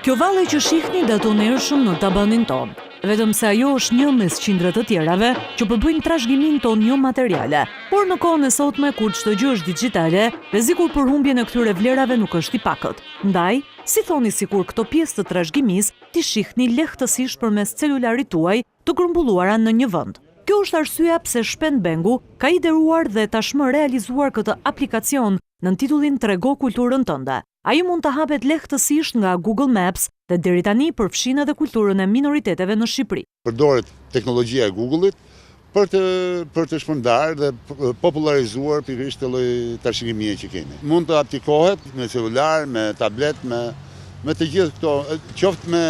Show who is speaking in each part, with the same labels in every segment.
Speaker 1: Kjo valle që shihni daton ershëm në tabanin ton. Vetëm se ajo është një mes qindra të tjerave që përbëjnë trashëgimin ton jo materiale. Por në kohën e sotme kur çdo gjë është digjitale, rreziku për humbjen e këtyre vlerave nuk është i pakët. Ndaj, si thoni sikur këto pjesë të trashëgimisë ti shihni lehtësisht përmes celularit tuaj të grumbulluara në një vend. Kjo është arsyeja pse Shpend Bengu ka ideruar dhe tashmë realizuar këtë aplikacion në titullin Trego kulturën tënde. Ai mund të hapet lehtësisht nga Google Maps dhe deri tani përfshin edhe kulturën e minoriteteve në Shqipëri.
Speaker 2: Përdoret teknologjia e Google-it për të shpërndarë dhe popularizuar pikërisht të lloj trashëgimie që kemi. Mund të aplikohet me celular, me tablet, me të gjithë këto, qoftë me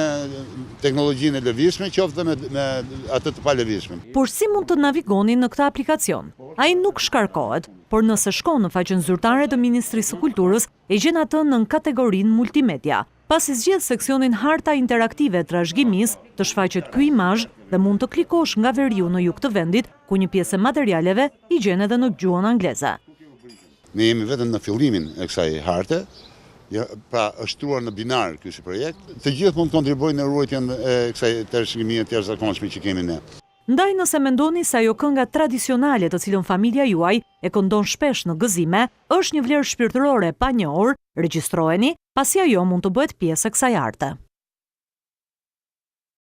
Speaker 2: teknologjinë e lëvizshme, qoftë me atë të palëvizshme.
Speaker 1: Por si mund të navigoni në këtë aplikacion? Ai nuk shkarkohet, por nëse shkon në faqen zyrtare të Ministrisë së Kulturës, e gjen atë në kategorinë multimedia. Pasi zgjedh seksionin Harta interaktive e trashëgimisë, të shfaqet ky imazh dhe mund të klikosh nga veriu në jug të vendit, ku një pjesë e materialeve i gjen edhe në gjuhën angleze.
Speaker 2: Ne jemi vetëm në fillimin e kësaj harte. Pra është truar në binar ky si projekt. Të gjithë mund të kontribuojnë në ruajtjen e kësaj trashëgimie të jashtëzakonshme që kemi ne.
Speaker 1: Ndaj nëse mendoni se ajo kënga tradicionale të cilën familja juaj e këndon shpesh në gëzime, është një vlerë shpirtërore pa njohur, regjistroheni, pasi ajo mund të bëhet pjesë e kësaj arte.